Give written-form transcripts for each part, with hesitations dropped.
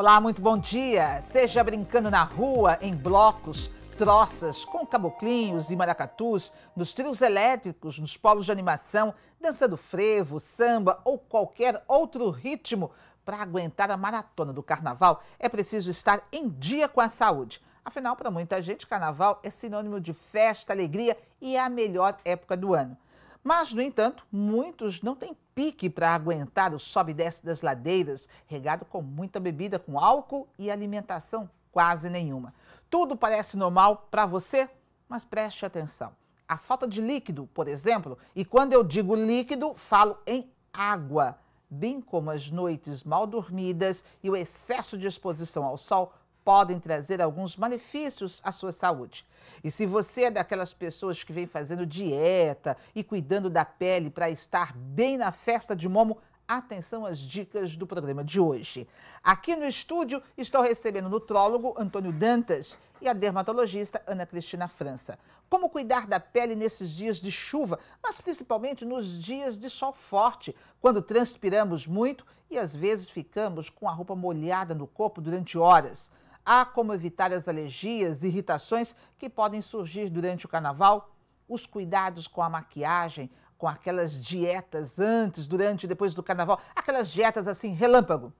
Olá, muito bom dia. Seja brincando na rua, em blocos, troças, com caboclinhos e maracatus, nos trios elétricos, nos polos de animação, dançando frevo, samba ou qualquer outro ritmo. Para aguentar a maratona do carnaval, é preciso estar em dia com a saúde. Afinal, para muita gente, carnaval é sinônimo de festa, alegria e é a melhor época do ano. Mas, no entanto, muitos não têm pique para aguentar o sobe e desce das ladeiras, regado com muita bebida com álcool e alimentação quase nenhuma. Tudo parece normal para você, mas preste atenção. A falta de líquido, por exemplo, e quando eu digo líquido, falo em água, bem como as noites mal dormidas e o excesso de exposição ao sol, podem trazer alguns malefícios à sua saúde. E se você é daquelas pessoas que vem fazendo dieta e cuidando da pele para estar bem na festa de Momo, atenção às dicas do programa de hoje. Aqui no estúdio estou recebendo o nutrólogo Antônio Dantas e a dermatologista Ana Cristina França. Como cuidar da pele nesses dias de chuva, mas principalmente nos dias de sol forte, quando transpiramos muito e às vezes ficamos com a roupa molhada no corpo durante horas. Há como evitar as alergias e irritações que podem surgir durante o carnaval? Os cuidados com a maquiagem, com aquelas dietas antes, durante e depois do carnaval, aquelas dietas assim, relâmpago.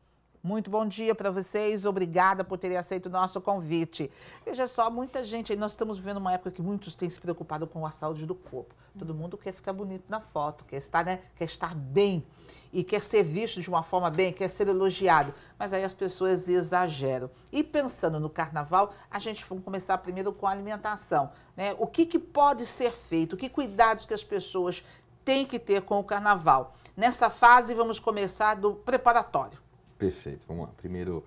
Muito bom dia para vocês, obrigada por terem aceito o nosso convite. Veja só, muita gente, nós estamos vivendo uma época que muitos têm se preocupado com a saúde do corpo. Todo mundo quer ficar bonito na foto, quer estar bem e quer ser visto de uma forma bem, quer ser elogiado. Mas aí as pessoas exageram. E pensando no carnaval, a gente vai começar primeiro com a alimentação, né? O que pode ser feito, que cuidados que as pessoas têm que ter com o carnaval. Nessa fase, vamos começar do preparatório. Perfeito, vamos lá. Primeiro,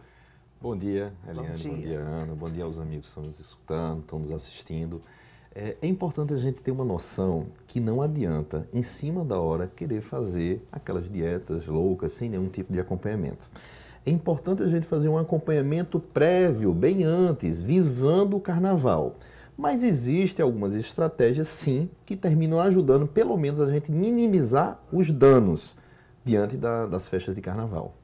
bom dia, Eliane, bom dia, Ana, bom dia aos amigos que estão nos escutando, estão nos assistindo. É importante a gente ter uma noção que não adianta, em cima da hora, querer fazer aquelas dietas loucas sem nenhum tipo de acompanhamento. É importante a gente fazer um acompanhamento prévio, bem antes, visando o carnaval. Mas existem algumas estratégias, sim, que terminam ajudando, pelo menos, a gente minimizar os danos diante das festas de carnaval.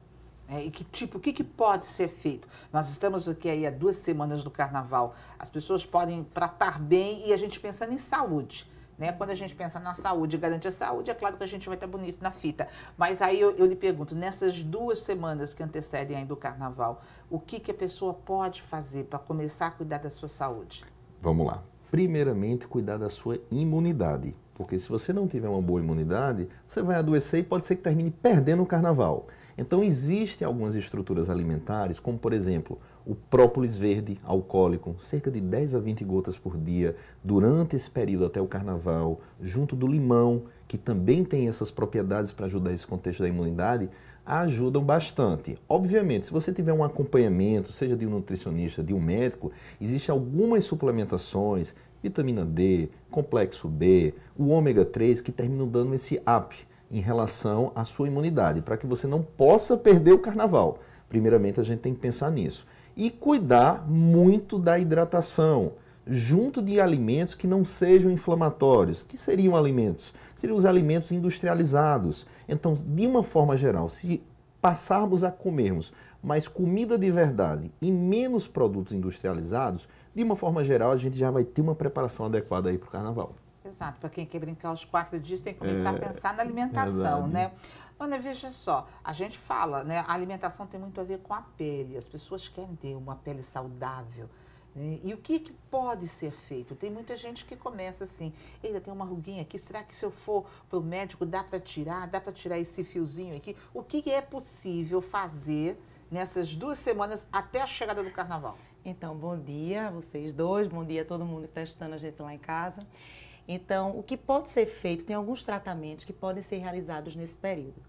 E o que pode ser feito? Nós estamos aqui aí há 2 semanas do carnaval. As pessoas podem, para estar bem, e a gente pensando em saúde, né? Quando a gente pensa na saúde, garante a saúde, é claro que a gente vai estar bonito na fita. Mas aí eu lhe pergunto, nessas 2 semanas que antecedem aí do carnaval, o que a pessoa pode fazer para começar a cuidar da sua saúde? Vamos lá. Primeiramente, cuidar da sua imunidade. Porque se você não tiver uma boa imunidade, você vai adoecer e pode ser que termine perdendo o carnaval. Então, existem algumas estruturas alimentares, como, por exemplo, o própolis verde alcoólico, cerca de 10 a 20 gotas por dia, durante esse período até o carnaval, junto do limão, que também tem essas propriedades para ajudar esse contexto da imunidade, ajudam bastante. Obviamente, se você tiver um acompanhamento, seja de um nutricionista, de um médico, existem algumas suplementações, vitamina D, complexo B, o ômega 3, que terminam dando esse up em relação à sua imunidade, para que você não possa perder o carnaval. Primeiramente, a gente tem que pensar nisso. E cuidar muito da hidratação, junto de alimentos que não sejam inflamatórios. Que seriam alimentos? Seriam os alimentos industrializados. Então, de uma forma geral, se passarmos a comermos mais comida de verdade e menos produtos industrializados, de uma forma geral, a gente já vai ter uma preparação adequada aí para o carnaval. Exato, para quem quer brincar os 4 dias tem que começar a pensar na alimentação, né? Ana, veja só, a gente fala, né? A alimentação tem muito a ver com a pele, as pessoas querem ter uma pele saudável, né? E o que pode ser feito? Tem muita gente que começa assim, ainda tem uma ruguinha aqui, será que se eu for para o médico dá para tirar esse fiozinho aqui? O que é possível fazer nessas 2 semanas até a chegada do carnaval? Então, bom dia a vocês dois, bom dia a todo mundo que está assistindo a gente lá em casa. Então, o que pode ser feito, tem alguns tratamentos que podem ser realizados nesse período.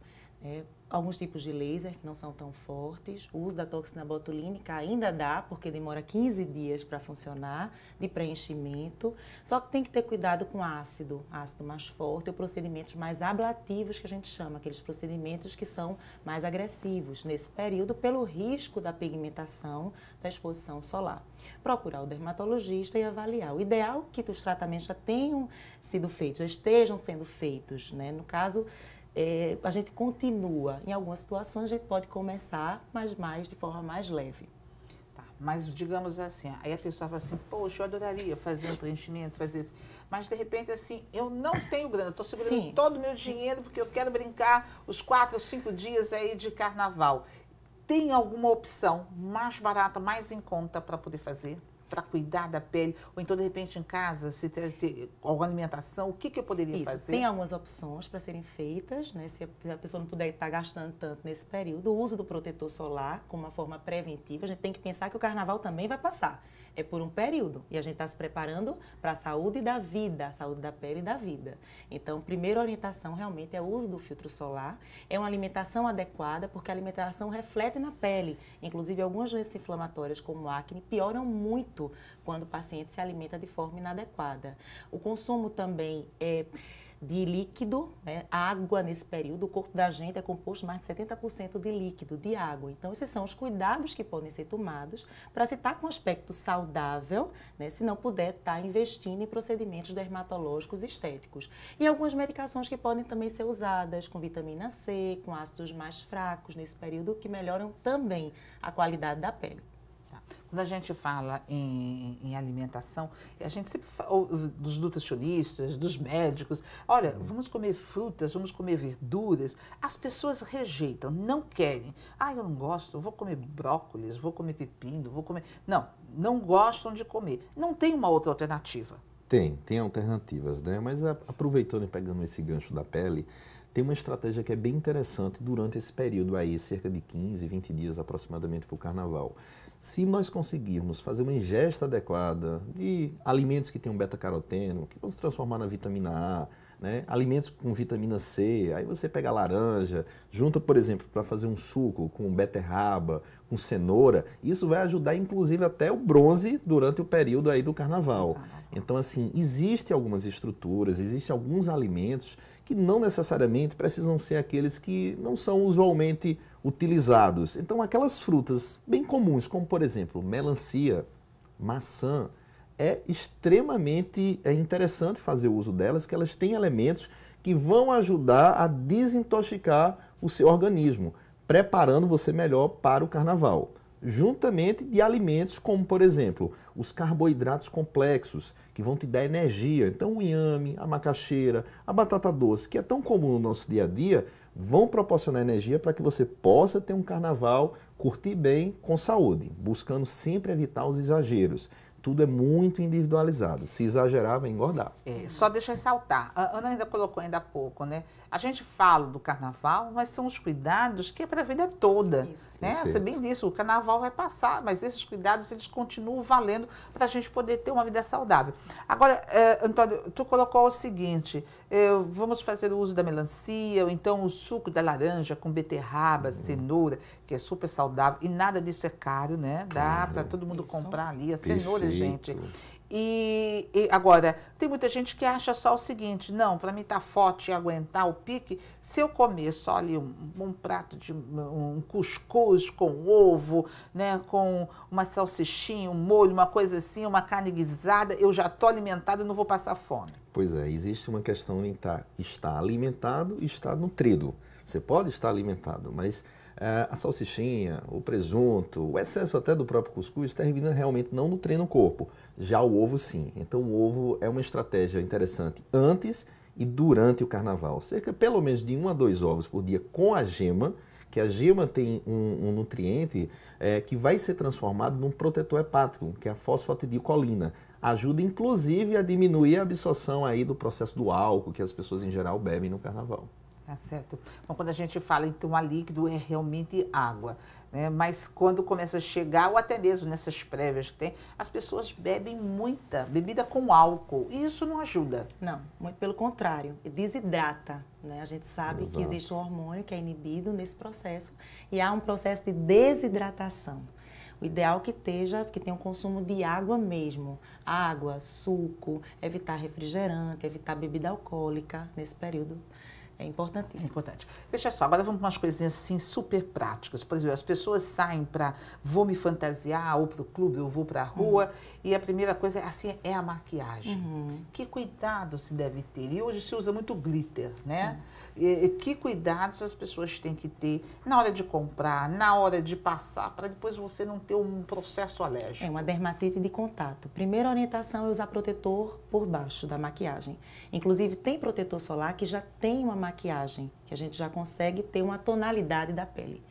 Alguns tipos de laser que não são tão fortes, o uso da toxina botulínica ainda dá, porque demora 15 dias para funcionar, de preenchimento, só que tem que ter cuidado com ácido mais forte, ou procedimentos mais ablativos que a gente chama, aqueles procedimentos que são mais agressivos nesse período, pelo risco da pigmentação da exposição solar. Procurar o dermatologista e avaliar. O ideal é que os tratamentos já tenham sido feitos, já estejam sendo feitos, né? No caso, a gente continua. Em algumas situações, a gente pode começar, mas mais de forma mais leve. Tá, mas digamos assim, aí a pessoa fala assim, poxa, eu adoraria fazer um preenchimento, fazer isso. Mas de repente assim, eu não tenho grana, eu estou segurando Sim. todo o meu dinheiro porque eu quero brincar os 4 ou 5 dias aí de carnaval. Tem alguma opção mais barata, mais em conta para poder fazer? Para cuidar da pele? Ou então, de repente, em casa, se ter alguma alimentação, o que eu poderia fazer? Tem algumas opções para serem feitas, né? Se a pessoa não puder estar gastando tanto nesse período, o uso do protetor solar como uma forma preventiva. A gente tem que pensar que o carnaval também vai passar. É por um período e a gente está se preparando para a saúde da vida, a saúde da pele e da vida. Então, primeira orientação realmente é o uso do filtro solar, é uma alimentação adequada, porque a alimentação reflete na pele. Inclusive, algumas doenças inflamatórias, como acne, pioram muito quando o paciente se alimenta de forma inadequada. O consumo também de líquido, né? Água nesse período, o corpo da gente é composto mais de 70% de líquido, de água. Então, esses são os cuidados que podem ser tomados para se estar com um aspecto saudável, né? Se não puder estar investindo em procedimentos dermatológicos estéticos. E algumas medicações que podem também ser usadas com vitamina C, com ácidos mais fracos nesse período, que melhoram também a qualidade da pele. Quando a gente fala em alimentação, a gente sempre fala dos nutricionistas, dos médicos, olha, vamos comer frutas, vamos comer verduras. As pessoas rejeitam, não querem. Ah, eu não gosto, vou comer brócolis, vou comer pepino, vou comer... Não gostam de comer. Não tem uma outra alternativa. Tem alternativas, né? Mas aproveitando e pegando esse gancho da pele, tem uma estratégia que é bem interessante durante esse período aí, cerca de 15, 20 dias aproximadamente para o carnaval. Se nós conseguirmos fazer uma ingesta adequada de alimentos que tenham beta-caroteno, que vão se transformar na vitamina A, né? Alimentos com vitamina C, aí você pega a laranja, junta, por exemplo, para fazer um suco com beterraba, com cenoura, isso vai ajudar inclusive até o bronze durante o período aí do carnaval. Então, assim, existem algumas estruturas, existem alguns alimentos que não necessariamente precisam ser aqueles que não são usualmente utilizados. Então, aquelas frutas bem comuns, como, por exemplo, melancia, maçã, é extremamente interessante fazer uso delas, que elas têm elementos que vão ajudar a desintoxicar o seu organismo, preparando você melhor para o carnaval. Juntamente de alimentos como, por exemplo, os carboidratos complexos, que vão te dar energia. Então, o inhame, a macaxeira, a batata doce, que é tão comum no nosso dia a dia, vão proporcionar energia para que você possa ter um carnaval, curtir bem, com saúde, buscando sempre evitar os exageros. Tudo é muito individualizado. Se exagerar, vai engordar. Só deixa eu ressaltar. A Ana ainda colocou ainda há pouco, né? A gente fala do carnaval, mas são os cuidados que é para a vida toda. Isso. Né? Você bem disse, o carnaval vai passar, mas esses cuidados eles continuam valendo para a gente poder ter uma vida saudável. Agora, Antônio, tu colocou o seguinte, vamos fazer o uso da melancia, ou então o suco da laranja com beterraba, cenoura, que é super saudável, e nada disso é caro, né? Dá para todo mundo comprar ali a cenoura, gente. E agora, tem muita gente que acha só o seguinte, não, para mim estar forte e aguentar o pique, se eu comer só ali um prato de um cuscuz com ovo, né, com uma salsichinha, um molho, uma coisa assim, uma carne guisada, eu já estou alimentado e não vou passar fome. Pois é, existe uma questão em estar alimentado e estar nutrido. Você pode estar alimentado, mas a salsichinha, o presunto, o excesso até do próprio cuscuz termina realmente não nutrindo o corpo. Já o ovo sim. Então o ovo é uma estratégia interessante antes e durante o carnaval. Cerca pelo menos de 1 a 2 ovos por dia com a gema, que a gema tem um nutriente que vai ser transformado num protetor hepático, que é a fosfatidilcolina. Ajuda inclusive a diminuir a absorção aí do processo do álcool que as pessoas em geral bebem no carnaval. Tá certo. Então, quando a gente fala em tomar líquido, é realmente água, né? Mas quando começa a chegar, ou até mesmo nessas prévias que tem, as pessoas bebem muita bebida com álcool, e isso não ajuda. Não, muito pelo contrário, desidrata, né? A gente sabe Exato. que existe um hormônio que é inibido nesse processo e há um processo de desidratação. O ideal que tenha um consumo de água mesmo, água, suco, evitar refrigerante, evitar bebida alcoólica nesse período É importantíssimo. É importante. Veja só, agora vamos para umas coisinhas assim super práticas. Por exemplo, as pessoas saem para vou me fantasiar, ou para o clube, ou vou para a rua, e a primeira coisa assim, é a maquiagem. Que cuidado se deve ter? E hoje se usa muito glitter, né? Que cuidados as pessoas têm que ter na hora de comprar, na hora de passar, para depois você não ter um processo alérgico? É uma dermatite de contato. Primeira orientação é usar protetor por baixo da maquiagem. Inclusive, tem protetor solar que já tem uma maquiagem, que a gente já consegue ter uma tonalidade da pele.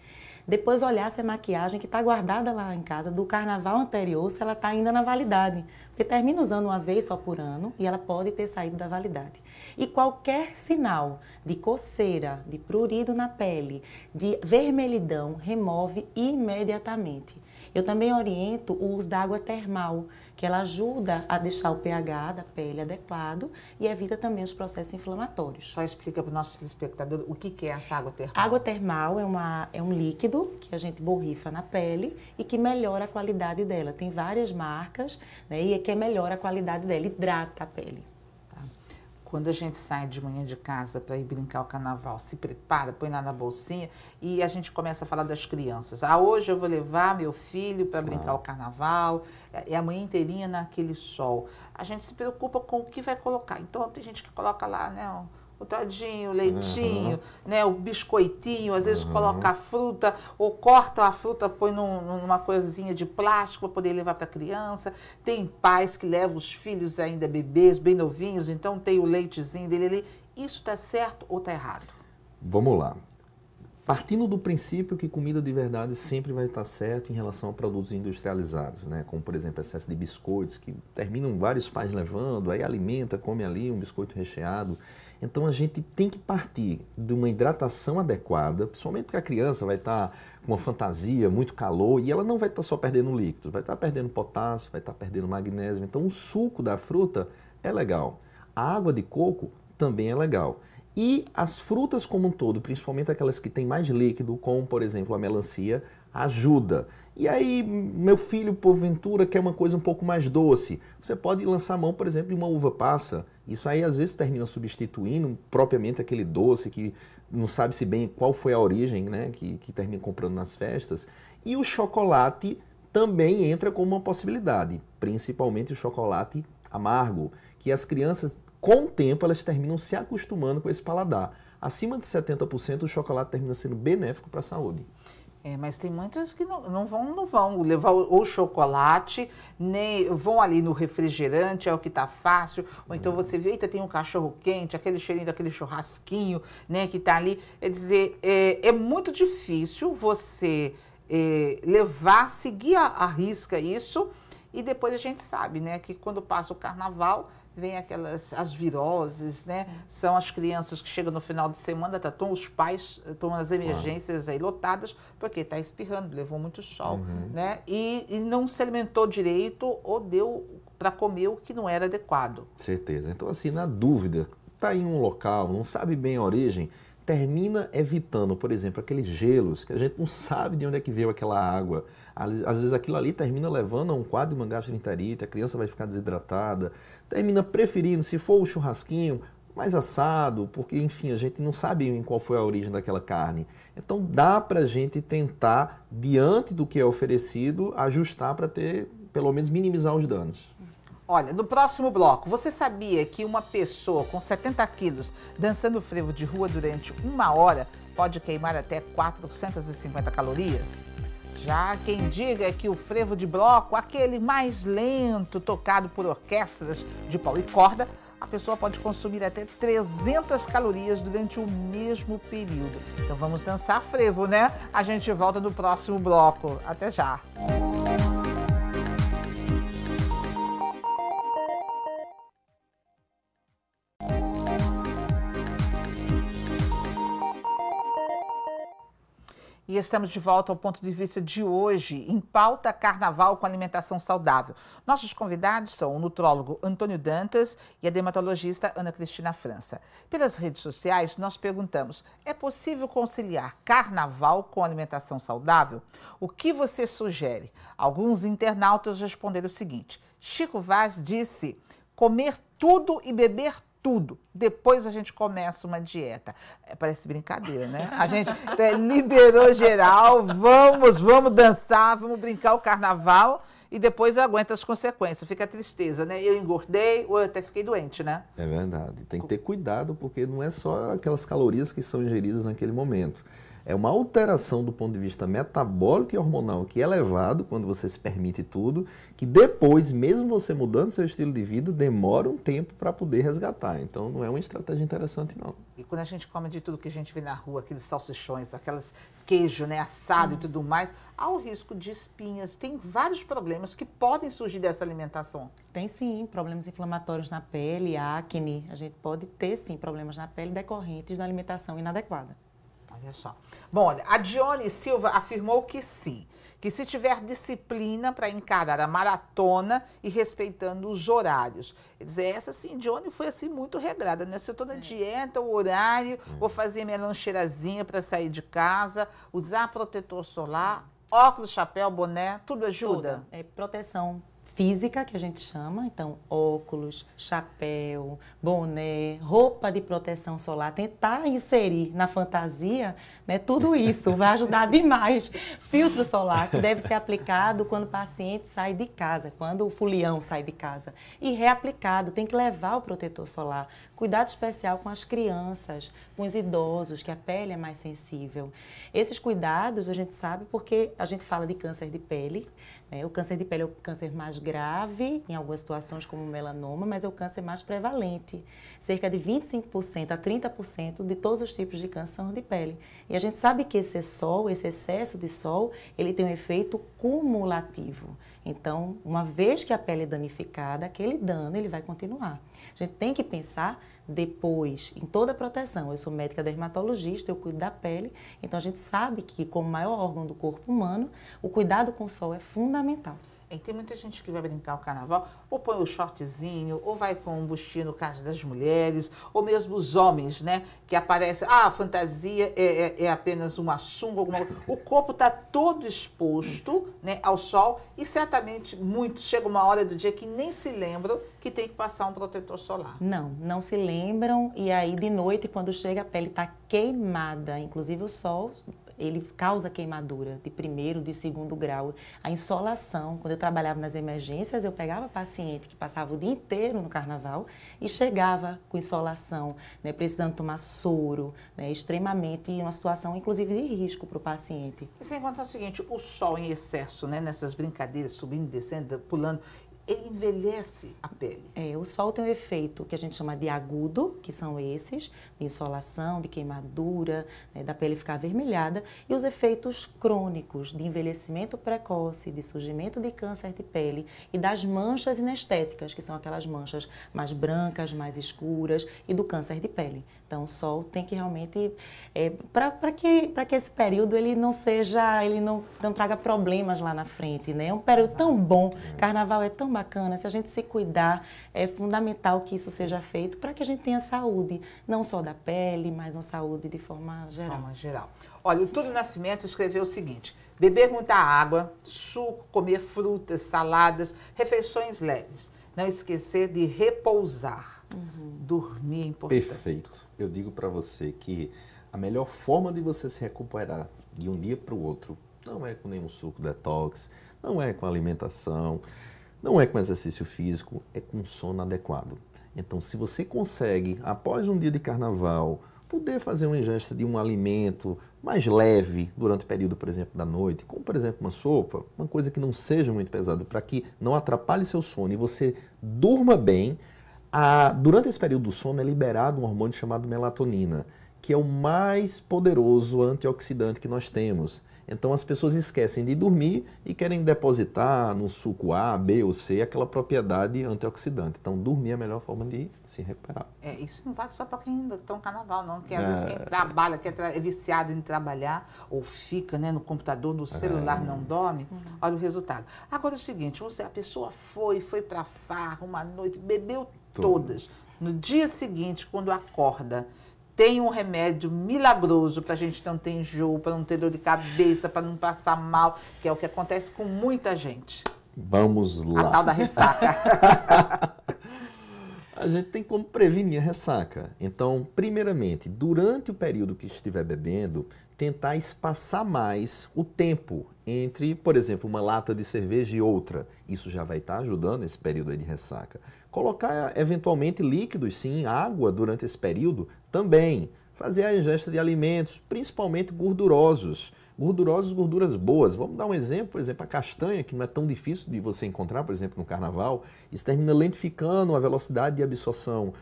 Depois olhar se a maquiagem que está guardada lá em casa do carnaval anterior, se ela está ainda na validade. Porque termina usando uma vez só por ano e ela pode ter saído da validade. E qualquer sinal de coceira, de prurido na pele, de vermelhidão, remove imediatamente. Eu também oriento o uso da água termal, que ela ajuda a deixar o pH da pele adequado e evita também os processos inflamatórios. Só explica para o nosso telespectador o que é essa água termal. Água termal é um líquido que a gente borrifa na pele e que melhora a qualidade dela. Tem várias marcas, né, e que melhora a qualidade dela, hidrata a pele. Quando a gente sai de manhã de casa para ir brincar o carnaval, se prepara, põe lá na bolsinha e a gente começa a falar das crianças. Hoje eu vou levar meu filho para brincar o carnaval, é a manhã inteirinha naquele sol. A gente se preocupa com o que vai colocar. Então tem gente que coloca lá, né, o todinho, o leitinho, né, o biscoitinho, às vezes coloca a fruta ou corta a fruta, põe numa coisinha de plástico para poder levar para a criança. Tem pais que levam os filhos ainda bebês, bem novinhos, então tem o leitezinho dele ali. Isso está certo ou está errado? Vamos lá. Partindo do princípio que comida de verdade sempre vai estar certo em relação a produtos industrializados, né? Como, por exemplo, excesso de biscoitos, que terminam vários pais levando, aí alimenta, come ali um biscoito recheado. Então, a gente tem que partir de uma hidratação adequada, principalmente porque a criança vai estar com uma fantasia, muito calor, e ela não vai estar só perdendo líquidos, vai estar perdendo potássio, vai estar perdendo magnésio. Então, o suco da fruta é legal. A água de coco também é legal. E as frutas como um todo, principalmente aquelas que têm mais líquido, como por exemplo a melancia, ajuda. E aí, meu filho, porventura, quer uma coisa um pouco mais doce. Você pode lançar mão, por exemplo, de uma uva passa. Isso aí às vezes termina substituindo propriamente aquele doce que não sabe-se bem qual foi a origem, né, que termina comprando nas festas. E o chocolate também entra como uma possibilidade, principalmente o chocolate amargo, que as crianças, com o tempo, elas terminam se acostumando com esse paladar. Acima de 70%, o chocolate termina sendo benéfico para a saúde. Mas tem muitas que não vão levar o chocolate, nem vão ali no refrigerante, é o que está fácil. Ou então você vê, eita, tem um cachorro quente, aquele cheirinho daquele churrasquinho, né, que está ali. É dizer, é muito difícil você seguir à risca isso. E depois a gente sabe, né, que quando passa o carnaval, vem as viroses, né? Sim. São as crianças que chegam no final de semana, os pais estão nas emergências aí lotadas, porque está espirrando, levou muito sol, né? E não se alimentou direito ou deu para comer o que não era adequado. Certeza. Então, assim, na dúvida, está em um local, não sabe bem a origem, termina evitando, por exemplo, aqueles gelos que a gente não sabe de onde é que veio aquela água. Às vezes aquilo ali termina levando a um quadro de uma gastroenterite, a criança vai ficar desidratada, termina preferindo, se for o churrasquinho, mais assado, porque, enfim, a gente não sabe em qual foi a origem daquela carne. Então dá para a gente tentar, diante do que é oferecido, ajustar para pelo menos, minimizar os danos. Olha, no próximo bloco, você sabia que uma pessoa com 70 quilos dançando frevo de rua durante 1 hora pode queimar até 450 calorias? Já quem diga que o frevo de bloco, aquele mais lento, tocado por orquestras de pau e corda, a pessoa pode consumir até 300 calorias durante o mesmo período. Então vamos dançar frevo, né? A gente volta no próximo bloco. Até já! E estamos de volta ao ponto de vista de hoje, em pauta carnaval com alimentação saudável. Nossos convidados são o nutrólogo Antônio Dantas e a dermatologista Ana Cristina França. Pelas redes sociais, nós perguntamos, é possível conciliar carnaval com alimentação saudável? O que você sugere? Alguns internautas responderam o seguinte, Chico Vaz disse, comer tudo e beber tudo. Depois a gente começa uma dieta. Parece brincadeira, né? A gente liberou geral, vamos dançar, vamos brincar o carnaval e depois aguenta as consequências. Fica a tristeza, né? Eu engordei ou eu até fiquei doente, né? É verdade. Tem que ter cuidado porque não é só aquelas calorias que são ingeridas naquele momento. É uma alteração do ponto de vista metabólico e hormonal que é elevado quando você se permite tudo, que depois, mesmo você mudando seu estilo de vida, demora um tempo para poder resgatar. Então, não é uma estratégia interessante, não. E quando a gente come de tudo que a gente vê na rua, aqueles salsichões, aquelas queijo, né, assado e tudo mais, há o risco de espinhas. Tem vários problemas que podem surgir dessa alimentação. Tem sim, problemas inflamatórios na pele, acne. A gente pode ter sim problemas na pele decorrentes da alimentação inadequada. Olha só. Bom, olha, a Dione Silva afirmou que sim, que se tiver disciplina para encarar a maratona e respeitando os horários. Quer dizer, essa sim, Dione foi assim muito regrada, né? Se eu estou na dieta, o horário, vou fazer minha lancheirazinha para sair de casa, usar protetor solar, óculos, chapéu, boné, tudo ajuda? É proteção física, que a gente chama, então óculos, chapéu, boné, roupa de proteção solar, tentar inserir na fantasia, né, tudo isso vai ajudar demais. Filtro solar, que deve ser aplicado quando o paciente sai de casa, quando o fulião sai de casa, e reaplicado, tem que levar o protetor solar. Cuidado especial com as crianças, com os idosos, que a pele é mais sensível. Esses cuidados a gente sabe porque a gente fala de câncer de pele, né? O câncer de pele é o câncer mais grave, em algumas situações como o melanoma, mas é o câncer mais prevalente. Cerca de 25% a 30% de todos os tipos de câncer são de pele. E a gente sabe que esse sol, esse excesso de sol, ele tem um efeito cumulativo. Então, uma vez que a pele é danificada, aquele dano ele vai continuar. A gente tem que pensar depois em toda a proteção. Eu sou médica dermatologista, eu cuido da pele, então a gente sabe que, como maior órgão do corpo humano, o cuidado com o sol é fundamental. E tem muita gente que vai brincar o carnaval, ou põe o shortzinho, ou vai com um bustier no caso das mulheres, ou mesmo os homens, né? Que aparece, a fantasia é apenas uma sunga, alguma coisa. O corpo está todo exposto, né, ao sol e certamente muitos chega uma hora do dia que nem se lembram que tem que passar um protetor solar. Não se lembram e aí de noite quando chega a pele está queimada, inclusive o sol ele causa queimadura de primeiro, de segundo grau. A insolação, quando eu trabalhava nas emergências, eu pegava paciente que passava o dia inteiro no carnaval e chegava com insolação, né, precisando tomar soro, né, extremamente, uma situação inclusive de risco para o paciente. E sem contar o seguinte, o sol em excesso, né, nessas brincadeiras, subindo, descendo, pulando, ele envelhece a pele. O sol tem um efeito que a gente chama de agudo, que são esses, de insolação, de queimadura, né, da pele ficar avermelhada, e os efeitos crônicos de envelhecimento precoce, de surgimento de câncer de pele e das manchas inestéticas, que são aquelas manchas mais brancas, mais escuras, e do câncer de pele. Então, o sol tem que realmente, para que esse período ele não seja, ele não traga problemas lá na frente, né? É um período tão bom, carnaval é tão bacana, se a gente se cuidar, é fundamental que isso seja feito para que a gente tenha saúde, não só da pele, mas uma saúde de forma geral. Olha, o Túlio Nascimento escreveu o seguinte: beber muita água, suco, comer frutas, saladas, refeições leves. Não esquecer de repousar. Dormir é importante. Perfeito. Eu digo para você que a melhor forma de você se recuperar de um dia para o outro não é com nenhum suco detox, não é com alimentação, não é com exercício físico, é com sono adequado. Então, se você consegue, após um dia de carnaval, poder fazer uma ingesta de um alimento mais leve durante o período, por exemplo, da noite, como, por exemplo, uma sopa, uma coisa que não seja muito pesada, para que não atrapalhe seu sono e você durma bem, durante esse período do sono é liberado um hormônio chamado melatonina, que é o mais poderoso antioxidante que nós temos. Então as pessoas esquecem de dormir e querem depositar no suco A, B ou C aquela propriedade antioxidante. Então dormir é a melhor forma de se recuperar. Isso não vale só para quem ainda está no carnaval, não. Porque às vezes quem trabalha, é viciado em trabalhar, ou fica, né, no computador, no celular, não dorme, olha o resultado. Agora é o seguinte, a pessoa foi para farra uma noite, bebeu todas. No dia seguinte, quando acorda, tem um remédio milagroso para a gente não ter enjoo, para não ter dor de cabeça, para não passar mal, que é o que acontece com muita gente. Vamos lá. A tal da ressaca. A gente tem como prevenir a ressaca. Então, primeiramente, durante o período que estiver bebendo, tentar espaçar mais o tempo entre, por exemplo, uma lata de cerveja e outra. Isso já vai estar ajudando nesse período aí de ressaca. Colocar, eventualmente, líquidos, sim, água durante esse período também. Fazer a ingesta de alimentos, principalmente gordurosos. Gorduras boas. Vamos dar um exemplo, por exemplo, a castanha, que não é tão difícil de você encontrar, por exemplo, no carnaval. Isso termina lentificando a velocidade de absorção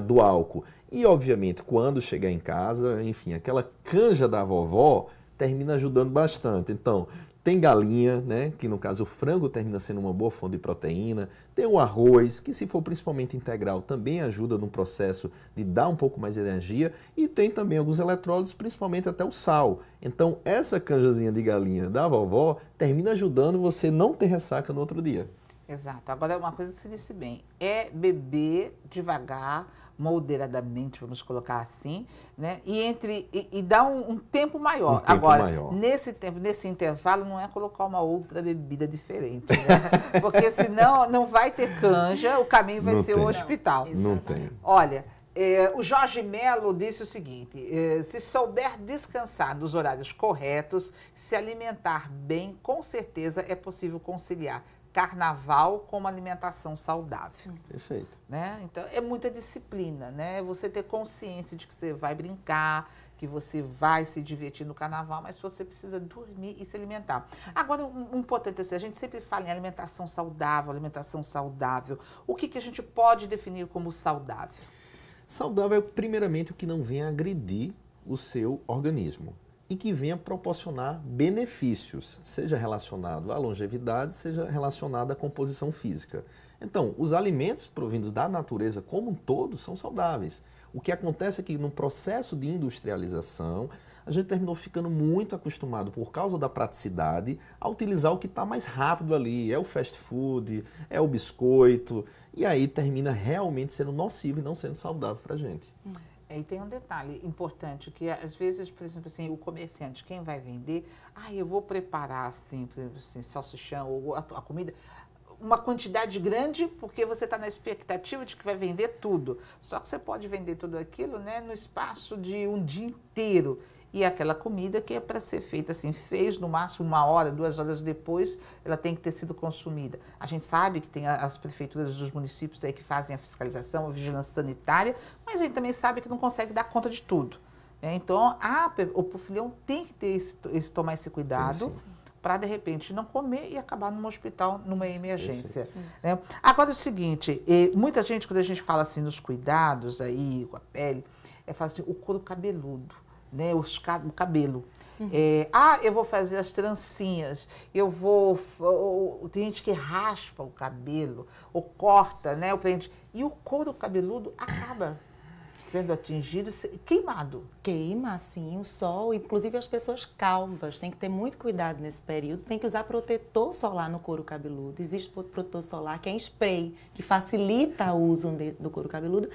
do álcool. E, obviamente, quando chegar em casa, enfim, aquela canja da vovó termina ajudando bastante. Então, tem galinha, né, que no caso o frango termina sendo uma boa fonte de proteína. Tem o arroz, que se for principalmente integral, também ajuda no processo de dar um pouco mais de energia. E tem também alguns eletrólitos, principalmente até o sal. Então, essa canjazinha de galinha da vovó termina ajudando você não ter ressaca no outro dia. Exato. Agora, uma coisa que você disse bem, é beber devagar, moderadamente, vamos colocar assim, né? E dar um tempo maior. Agora, nesse tempo, nesse intervalo, não é colocar uma outra bebida diferente, né? Porque senão não vai ter canja, o caminho vai ser o hospital. Não tem. Olha, o Jorge Melo disse o seguinte, se souber descansar nos horários corretos, se alimentar bem, com certeza é possível conciliar carnaval com uma alimentação saudável. Perfeito. Né? Então, é muita disciplina, né? Você ter consciência de que você vai brincar, que você vai se divertir no carnaval, mas você precisa dormir e se alimentar. Agora, um importante assim, a gente sempre fala em alimentação saudável, alimentação saudável. O que a gente pode definir como saudável? Saudável é, primeiramente, o que não venha agredir o seu organismo e que venha proporcionar benefícios, seja relacionado à longevidade, seja relacionado à composição física. Então, os alimentos provindos da natureza como um todo são saudáveis. O que acontece é que no processo de industrialização, a gente terminou ficando muito acostumado, por causa da praticidade, a utilizar o que está mais rápido ali. É o fast food, é o biscoito, e aí termina realmente sendo nocivo e não sendo saudável para a gente. E tem um detalhe importante, que às vezes, por exemplo, assim, o comerciante, quem vai vender, eu vou preparar assim, por exemplo, assim, salsichão ou a comida, uma quantidade grande, porque você está na expectativa de que vai vender tudo. Só que você pode vender tudo aquilo, né, no espaço de um dia inteiro. E aquela comida que é para ser feita assim, fez no máximo 1 hora, 2 horas depois, ela tem que ter sido consumida. A gente sabe que tem as prefeituras dos municípios daí que fazem a fiscalização, a vigilância sanitária, mas a gente também sabe que não consegue dar conta de tudo. Né? Então, o profilhão tem que ter tomar esse cuidado para, de repente, não comer e acabar num hospital, numa emergência. Né? Agora, é o seguinte, muita gente, quando a gente fala assim nos cuidados aí com a pele, fala assim, o couro cabeludo. Né, o cabelo. Eu vou fazer as trancinhas, tem gente que raspa o cabelo, ou corta, né, e o couro cabeludo acaba sendo atingido, queimado. Queima, sim, o sol, inclusive as pessoas calvas, tem que ter muito cuidado nesse período, tem que usar protetor solar no couro cabeludo. Existe protetor solar que é em spray, que facilita o uso do couro cabeludo.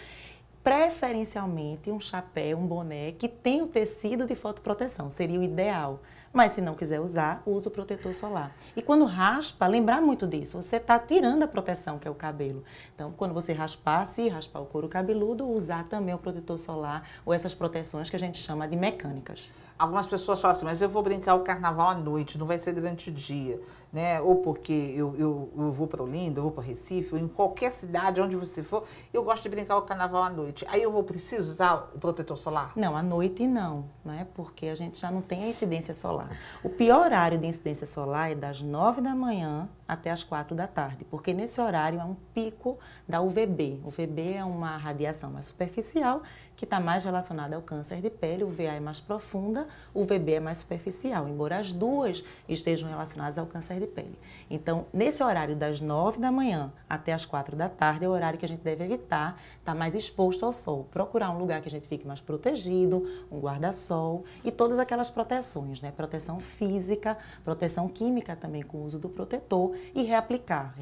Preferencialmente um chapéu, um boné que tenha o tecido de fotoproteção, seria o ideal. Mas se não quiser usar, use o protetor solar. E quando raspa, lembrar muito disso, você está tirando a proteção que é o cabelo. Então, quando você raspar, se raspar o couro cabeludo, usar também o protetor solar ou essas proteções que a gente chama de mecânicas. Algumas pessoas falam assim, mas eu vou brincar o carnaval à noite, não vai ser durante o dia, né? Ou porque eu vou para Olinda, eu vou para Recife, ou em qualquer cidade, onde você for, eu gosto de brincar o carnaval à noite. Aí preciso usar o protetor solar? Não, à noite não, né? Porque a gente já não tem a incidência solar. O pior horário de incidência solar é das 9 da manhã até as 4 da tarde, porque nesse horário é um pico da UVB. O UVB é uma radiação mais superficial, que está mais relacionada ao câncer de pele, o UVA é mais profunda, o UVB é mais superficial, embora as duas estejam relacionadas ao câncer de pele. Então, nesse horário das 9 da manhã até as 4 da tarde é o horário que a gente deve evitar, estar mais exposto ao sol, procurar um lugar que a gente fique mais protegido, um guarda-sol e todas aquelas proteções, né? Proteção física, proteção química também com o uso do protetor e reaplicar,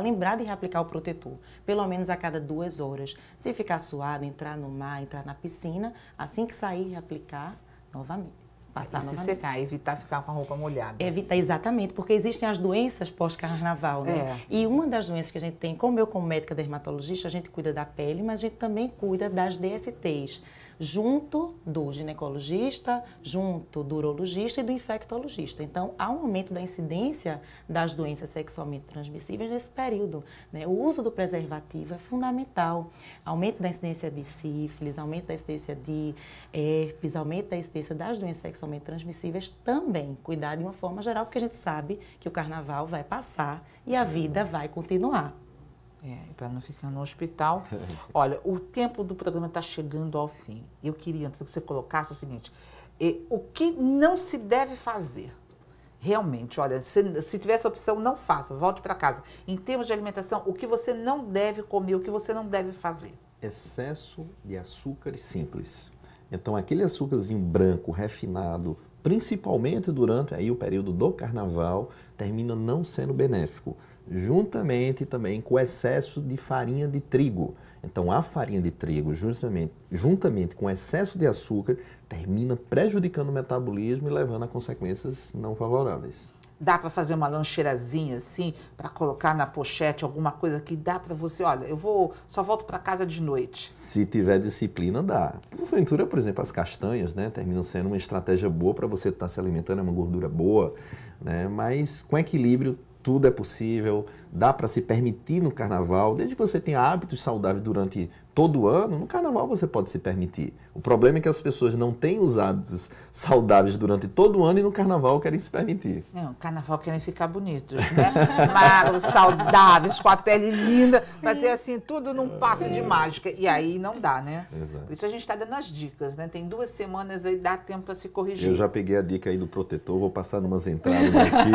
lembrar de reaplicar o protetor, pelo menos a cada 2 horas. Se ficar suado, entrar no mar, entrar na piscina, assim que sair, reaplicar novamente. passar se novamente. secar, evitar ficar com a roupa molhada. Evitar, exatamente, porque existem as doenças pós-carnaval, né? E uma das doenças que a gente tem, como médica dermatologista, a gente cuida da pele, mas a gente também cuida das DSTs, junto do ginecologista, junto do urologista e do infectologista. Então, há um aumento da incidência das doenças sexualmente transmissíveis nesse período, né? O uso do preservativo é fundamental. Aumento da incidência de sífilis, aumento da incidência de herpes, aumento da incidência das doenças sexualmente transmissíveis também. Cuidar de uma forma geral, porque a gente sabe que o carnaval vai passar e a vida vai continuar. Para não ficar no hospital. Olha, o tempo do programa está chegando ao fim. Eu queria que você colocasse o seguinte, o que não se deve fazer? Realmente, olha, se tivesse a opção, não faça, volte para casa. Em termos de alimentação, o que você não deve comer, o que você não deve fazer? Excesso de açúcares simples. Então, aquele açúcarzinho branco, refinado, principalmente durante aí o período do carnaval, termina não sendo benéfico. Juntamente também com o excesso de farinha de trigo. Então, a farinha de trigo, juntamente com o excesso de açúcar, termina prejudicando o metabolismo e levando a consequências não favoráveis. Dá para fazer uma lancheirazinha assim, para colocar na pochete, alguma coisa que dá para você, olha, só volto para casa de noite. Se tiver disciplina, dá. Porventura, por exemplo, as castanhas, né, terminam sendo uma estratégia boa para você estar se alimentando, é uma gordura boa, né, mas com equilíbrio, tudo é possível, dá para se permitir no carnaval, desde que você tenha hábitos saudáveis durante todo o ano, no carnaval você pode se permitir. O problema é que as pessoas não têm os hábitos saudáveis durante todo o ano e no carnaval querem se permitir. Não, no carnaval querem ficar bonitos, né? Magros, saudáveis, com a pele linda, fazer assim, tudo num passe de mágica. E aí não dá, né? Exato. Por isso a gente está dando as dicas, né? Tem 2 semanas aí, dá tempo para se corrigir. Eu já peguei a dica aí do protetor, vou passar numas entradas aqui.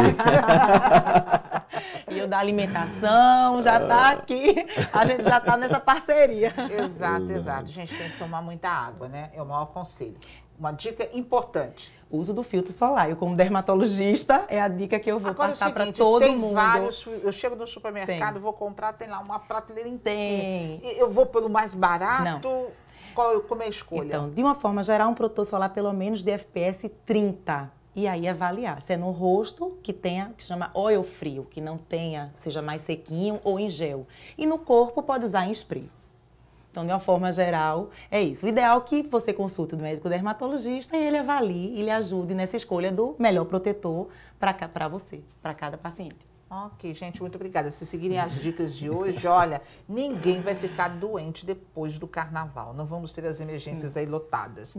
E o da alimentação já está aqui, a gente já está nessa parceria. Exato. Gente, tem que tomar muita água, né? É o maior conselho. Uma dica importante. O uso do filtro solar. Eu, como dermatologista, é a dica que eu vou passar para todo mundo. Vários, eu chego no supermercado, vou comprar, tem lá uma prateleira inteira. Tem. Eu vou pelo mais barato? Não. Como é a escolha? Então, de uma forma geral, um protetor solar pelo menos de FPS 30. E aí avaliar se é no rosto que chama oil frio, que não tenha, seja mais sequinho ou em gel. E no corpo pode usar em spray. Então, de uma forma geral, é isso. O ideal é que você consulte o médico dermatologista e ele avalie e lhe ajude nessa escolha do melhor protetor para você, para cada paciente. Ok, gente, muito obrigada. Se seguirem as dicas de hoje, olha, ninguém vai ficar doente depois do carnaval. Não vamos ter as emergências aí lotadas.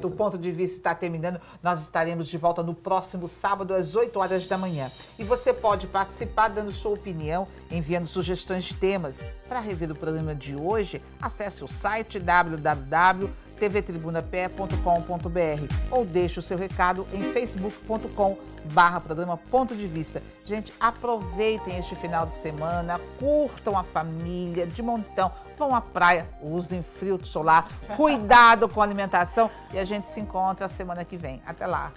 Do ponto de vista está terminando, nós estaremos de volta no próximo sábado, às 8 horas da manhã. E você pode participar dando sua opinião, enviando sugestões de temas. Para rever o programa de hoje, acesse o site www.tvtribunapé.com.br ou deixe o seu recado em facebook.com/programa Ponto de Vista. Gente, aproveitem este final de semana, curtam a família de montão, vão à praia, usem filtro solar, cuidado com a alimentação e a gente se encontra semana que vem. Até lá!